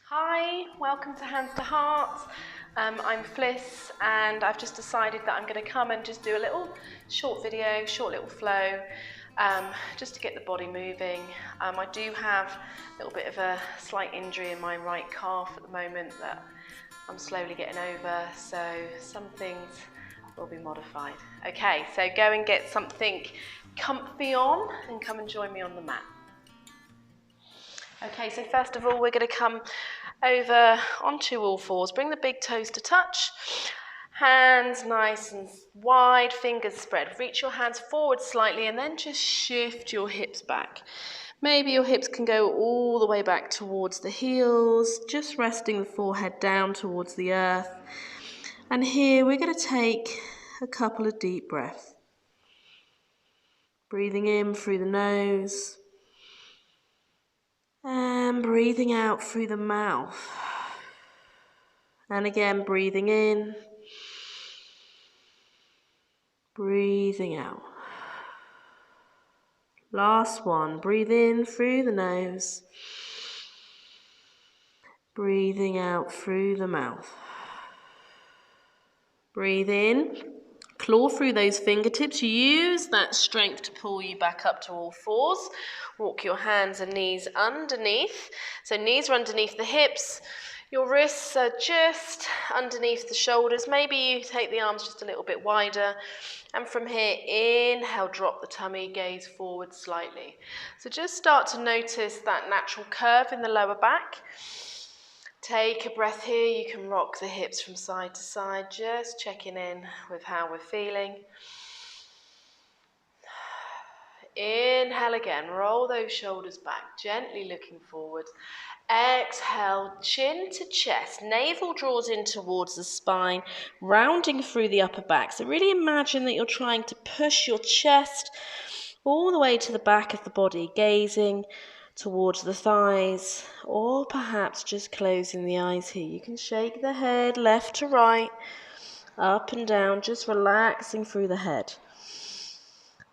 Hi, welcome to Hands to Heart. I'm Fliss and I've just decided that I'm going to come and just do a little short video, short little flow, just to get the body moving. I do have a little bit of a slight injury in my right calf at the moment that I'm slowly getting over, so some things will be modified. Okay, so go and get something comfy on and come and join me on the mat. Okay, so first of all, we're going to come over onto all fours. Bring the big toes to touch. Hands nice and wide, fingers spread. Reach your hands forward slightly and then just shift your hips back. Maybe your hips can go all the way back towards the heels, just resting the forehead down towards the earth. And here we're going to take a couple of deep breaths. Breathing in through the nose. And breathing out through the mouth. And again, breathing in. Breathing out. Last one. Breathe in through the nose. Breathing out through the mouth. Breathe in. Claw through those fingertips. Use that strength to pull you back up to all fours. Walk your hands and knees underneath. So knees are underneath the hips. Your wrists are just underneath the shoulders. Maybe you take the arms just a little bit wider. And from here, inhale, drop the tummy, gaze forward slightly. So just start to notice that natural curve in the lower back. Take a breath here. You can rock the hips from side to side, just checking in with how we're feeling. Inhale again, roll those shoulders back, gently looking forward. Exhale, chin to chest, navel draws in towards the spine, rounding through the upper back. So really imagine that you're trying to push your chest all the way to the back of the body, gazing towards the thighs, or perhaps just closing the eyes here. You can shake the head left to right, up and down, just relaxing through the head.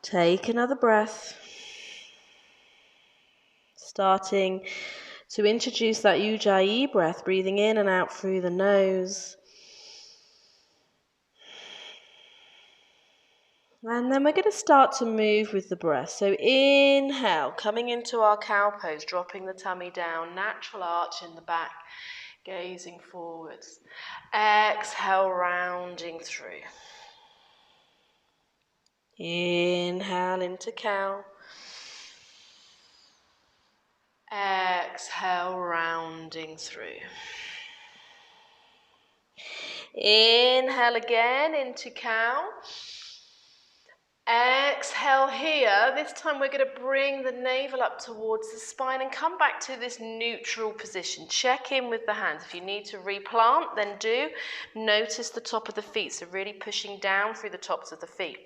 Take another breath. Starting to introduce that Ujjayi breath, breathing in and out through the nose. And then we're going to start to move with the breath. So inhale, coming into our cow pose, dropping the tummy down, natural arch in the back, gazing forwards. Exhale, rounding through. Inhale into cow. Exhale, rounding through. Inhale again into cow. Exhale here. This time we're going to bring the navel up towards the spine and come back to this neutral position. Check in with the hands. If you need to replant, then do. Notice the top of the feet, so really pushing down through the tops of the feet.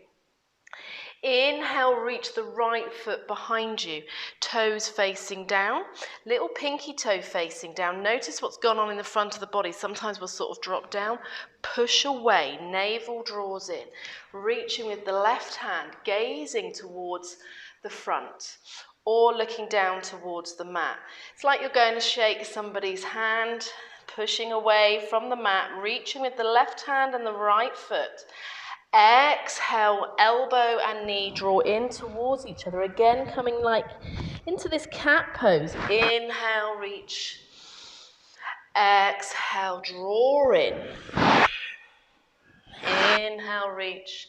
Inhale, reach the right foot behind you, toes facing down, little pinky toe facing down. Notice what's gone on in the front of the body. Sometimes we'll sort of drop down, push away, navel draws in, reaching with the left hand, gazing towards the front or looking down towards the mat. It's like you're going to shake somebody's hand, pushing away from the mat, reaching with the left hand and the right foot. Exhale, elbow and knee draw in towards each other. Again, coming like into this cat pose. Inhale, reach. Exhale, draw in. Inhale, reach.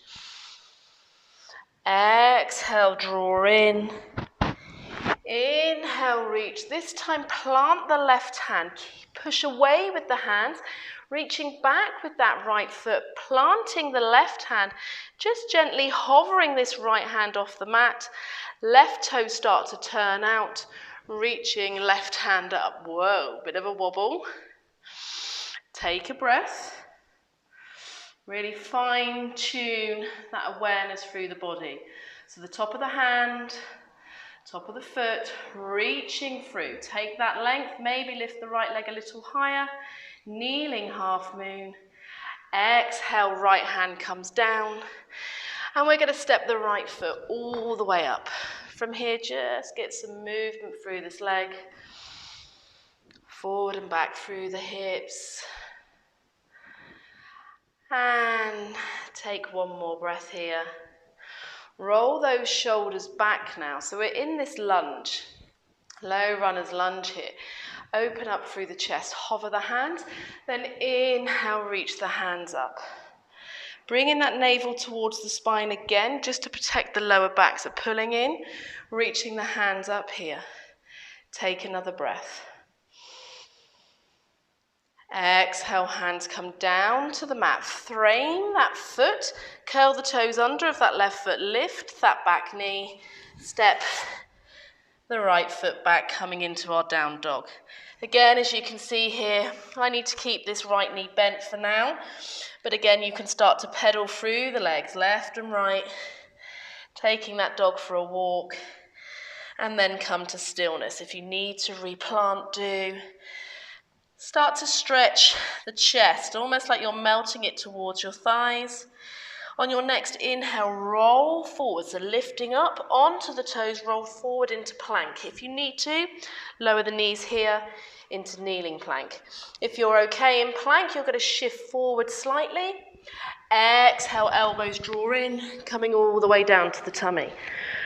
Exhale, draw in. Inhale, reach. This time, plant the left hand. Push away with the hands. Reaching back with that right foot, planting the left hand, just gently hovering this right hand off the mat. Left toe start to turn out, reaching left hand up. Whoa, bit of a wobble. Take a breath. Really fine tune that awareness through the body. So the top of the hand, top of the foot, reaching through. Take that length, maybe lift the right leg a little higher. Kneeling half moon. Exhale, right hand comes down. And we're going to step the right foot all the way up. From here, just get some movement through this leg. Forward and back through the hips. And take one more breath here. Roll those shoulders back now. So we're in this lunge, low runner's lunge here. Open up through the chest, hover the hands, then inhale, reach the hands up. Bringing that navel towards the spine again, just to protect the lower back. So pulling in, reaching the hands up here. Take another breath. Exhale, hands come down to the mat. Frame that foot, curl the toes under of that left foot, lift that back knee, step the right foot back, coming into our down dog. Again, as you can see here, I need to keep this right knee bent for now, but again, you can start to pedal through the legs, left and right, taking that dog for a walk, and then come to stillness. If you need to replant, do. Start to stretch the chest, almost like you're melting it towards your thighs. On your next inhale, roll forward, so lifting up onto the toes, roll forward into plank. If you need to, lower the knees here into kneeling plank. If you're okay in plank, you're going to shift forward slightly. Exhale, elbows draw in, coming all the way down to the tummy.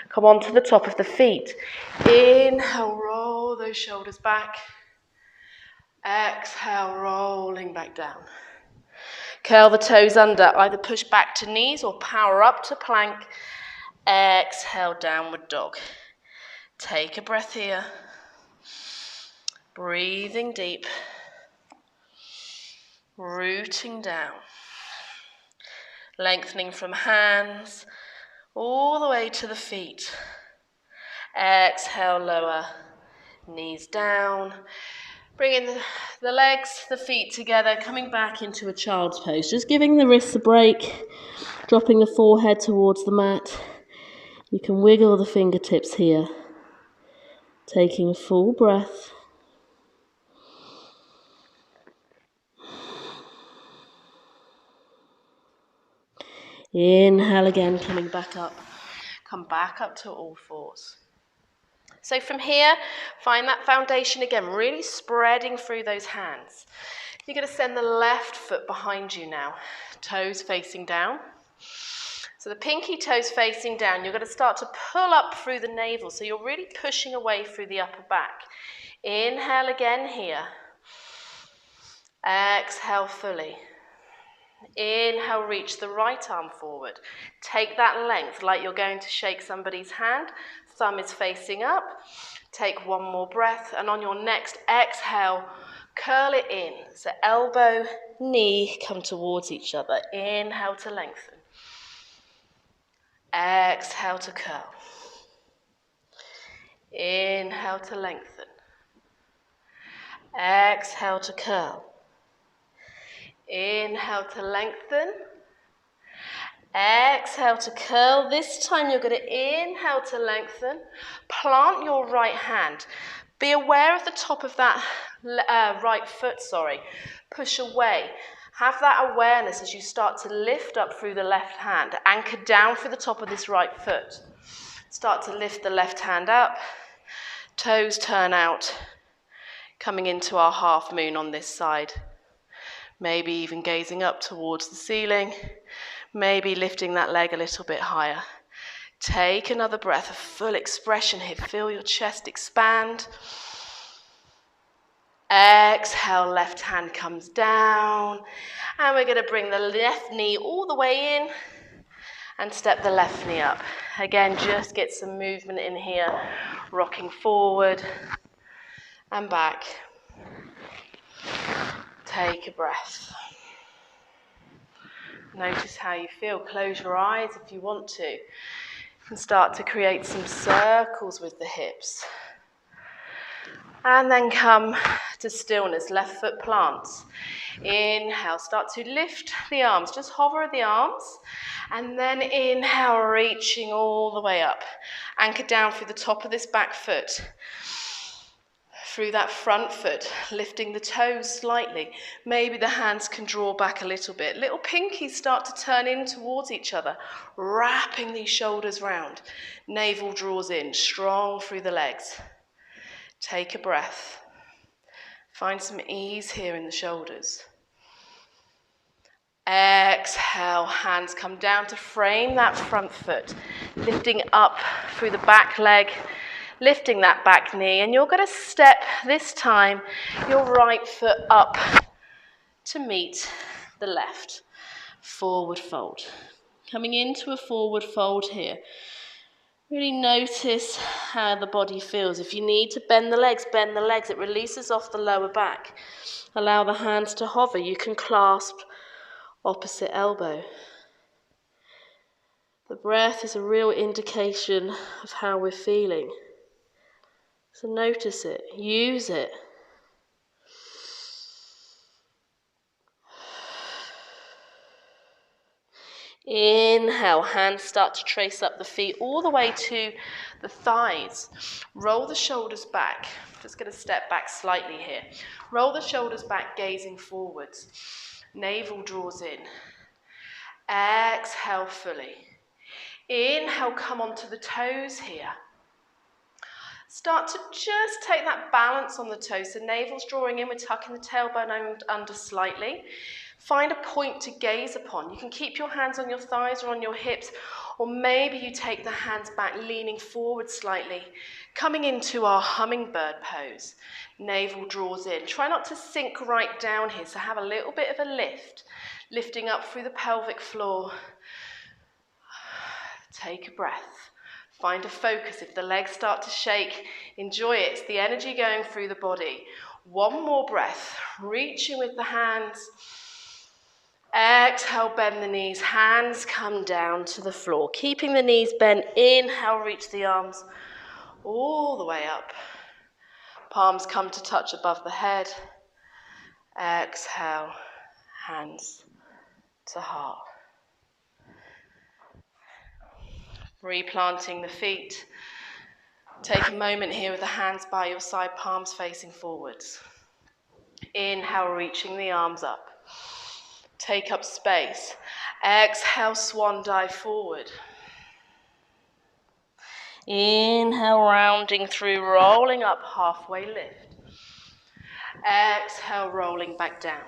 Come on to the top of the feet. Inhale, roll those shoulders back. Exhale, rolling back down. Curl the toes under, either push back to knees or power up to plank. Exhale, downward dog. Take a breath here. Breathing deep. Rooting down. Lengthening from hands all the way to the feet. Exhale, lower. Knees down. Bringing the legs, the feet together, coming back into a child's pose. Just giving the wrists a break, dropping the forehead towards the mat. You can wiggle the fingertips here. Taking a full breath. Inhale again, coming back up. Come back up to all fours. So from here, find that foundation again, really spreading through those hands. You're going to send the left foot behind you now, toes facing down. So the pinky toes facing down, you're going to start to pull up through the navel, so you're really pushing away through the upper back. Inhale again here. Exhale fully. Inhale, reach the right arm forward. Take that length like you're going to shake somebody's hand. Thumb is facing up. Take one more breath, and on your next exhale, curl it in. So elbow, knee come towards each other. Inhale to lengthen. Exhale to curl. Inhale to lengthen. Exhale to curl. Inhale to lengthen. Exhale to curl. This time you're going to inhale to lengthen. Plant your right hand. Be aware of the top of that right foot, Push away. Have that awareness as you start to lift up through the left hand. Anchor down through the top of this right foot. Start to lift the left hand up. Toes turn out. Coming into our half moon on this side. Maybe even gazing up towards the ceiling. Maybe lifting that leg a little bit higher. Take another breath, a full expression here. Feel your chest expand. Exhale, left hand comes down. And we're going to bring the left knee all the way in and step the left knee up. Again, just get some movement in here. Rocking forward and back. Take a breath. Notice how you feel. Close your eyes if you want to. And start to create some circles with the hips. And then come to stillness. Left foot plants. Inhale. Start to lift the arms. Just hover the arms. And then inhale, reaching all the way up. Anchor down through the top of this back foot. Through that front foot, lifting the toes slightly. Maybe the hands can draw back a little bit. Little pinkies start to turn in towards each other, wrapping these shoulders round. Navel draws in, strong through the legs. Take a breath. Find some ease here in the shoulders. Exhale, hands come down to frame that front foot, lifting up through the back leg, lifting that back knee, and you're going to step this time your right foot up to meet the left. Forward fold. Coming into a forward fold here. Really notice how the body feels. If you need to bend the legs, bend the legs. It releases off the lower back. Allow the hands to hover. You can clasp opposite elbow. The breath is a real indication of how we're feeling. So notice it, use it. Inhale, hands start to trace up the feet all the way to the thighs. Roll the shoulders back. Just going to step back slightly here. Roll the shoulders back, gazing forwards. Navel draws in. Exhale fully. Inhale, come onto the toes here. Start to just take that balance on the toes. So navel's drawing in, we're tucking the tailbone under slightly. Find a point to gaze upon. You can keep your hands on your thighs or on your hips, or maybe you take the hands back, leaning forward slightly, coming into our hummingbird pose. Navel draws in. Try not to sink right down here, so have a little bit of a lift, lifting up through the pelvic floor. Take a breath. Find a focus. If the legs start to shake, enjoy it. It's the energy going through the body. One more breath. Reaching with the hands. Exhale, bend the knees. Hands come down to the floor. Keeping the knees bent. Inhale, reach the arms all the way up. Palms come to touch above the head. Exhale, hands to heart. Replanting the feet. Take a moment here with the hands by your side, palms facing forwards. Inhale, reaching the arms up. Take up space. Exhale, swan dive forward. Inhale, rounding through, rolling up, halfway lift. Exhale, rolling back down.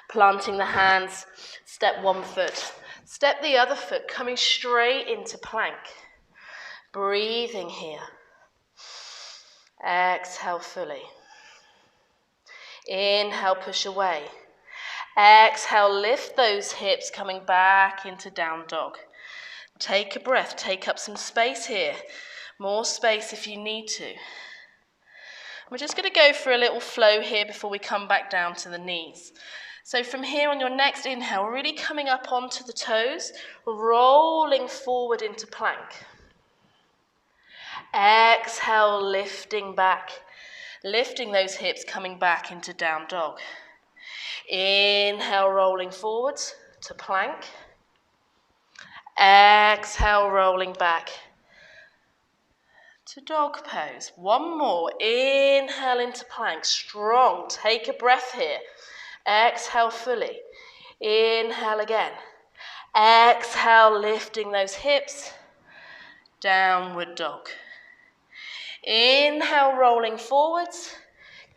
Planting the hands, step one foot. Step the other foot, coming straight into plank. Breathing here. Exhale fully. Inhale, push away. Exhale, lift those hips, coming back into down dog. Take a breath, take up some space here. More space if you need to. We're just going to go for a little flow here before we come back down to the knees. So from here on your next inhale, we're really coming up onto the toes, rolling forward into plank. Exhale, lifting back, lifting those hips, coming back into down dog. Inhale, rolling forwards to plank. Exhale, rolling back to dog pose. One more. Inhale into plank. Strong. Take a breath here. Exhale fully. Inhale again. Exhale, lifting those hips. Downward dog. Inhale, rolling forwards.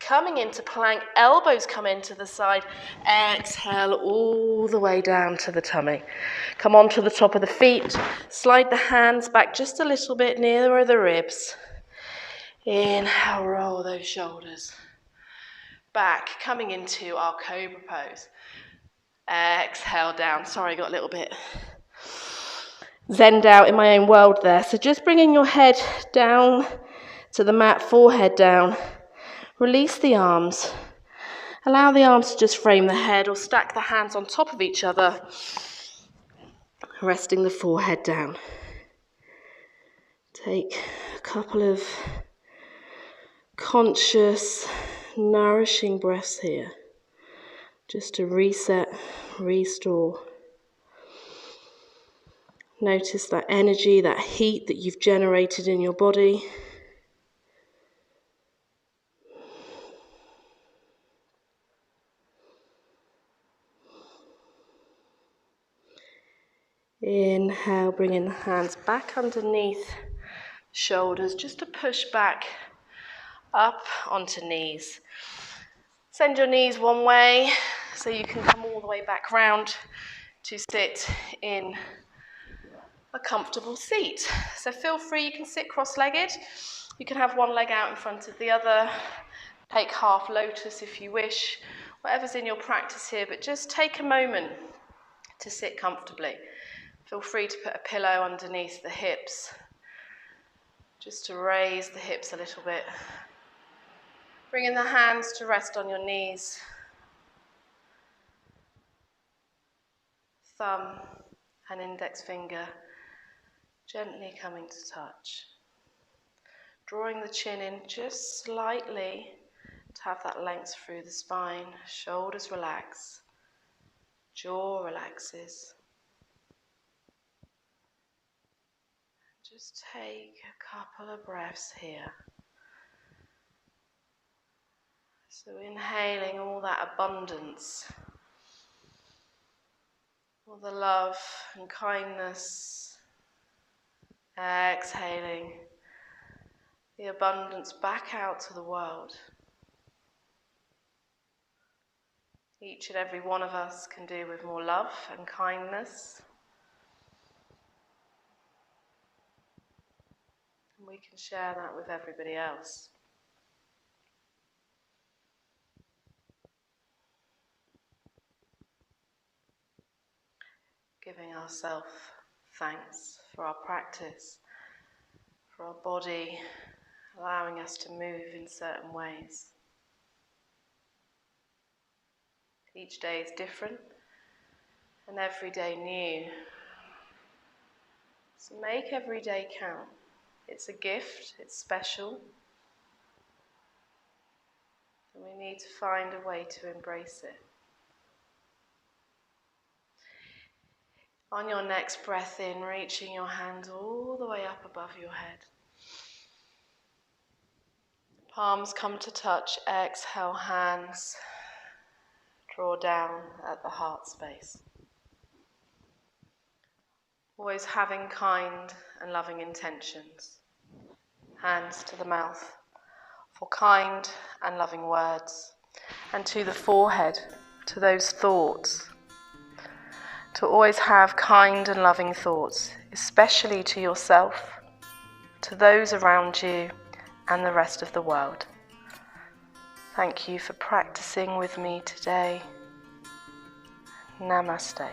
Coming into plank, elbows come into the side. Exhale all the way down to the tummy. Come onto the top of the feet. Slide the hands back just a little bit nearer the ribs. Inhale, roll those shoulders back, coming into our cobra pose. Exhale down. Sorry, I got a little bit zenned out in my own world there. So just bringing your head down to the mat, forehead down. Release the arms. Allow the arms to just frame the head or stack the hands on top of each other, resting the forehead down. Take a couple of conscious, nourishing breaths here, just to reset, restore. Notice that energy, that heat that you've generated in your body. Inhale, bringing the hands back underneath shoulders, just to push back up onto knees. Send your knees one way so you can come all the way back round to sit in a comfortable seat. So feel free, you can sit cross-legged. You can have one leg out in front of the other. Take half lotus if you wish. Whatever's in your practice here, but just take a moment to sit comfortably. Feel free to put a pillow underneath the hips, just to raise the hips a little bit. Bringing the hands to rest on your knees. Thumb and index finger gently coming to touch. Drawing the chin in just slightly to have that length through the spine. Shoulders relax. Jaw relaxes. Just take a couple of breaths here. So inhaling all that abundance, all the love and kindness. Exhaling the abundance back out to the world. Each and every one of us can do with more love and kindness. And we can share that with everybody else. Giving ourselves thanks for our practice, for our body, allowing us to move in certain ways. Each day is different and every day new. So make every day count. It's a gift, it's special. And we need to find a way to embrace it. On your next breath in, reaching your hands all the way up above your head. Palms come to touch, exhale, hands draw down at the heart space. Always having kind and loving intentions. Hands to the mouth for kind and loving words. And to the forehead, to those thoughts. To always have kind and loving thoughts, especially to yourself, to those around you, and the rest of the world. Thank you for practicing with me today. Namaste.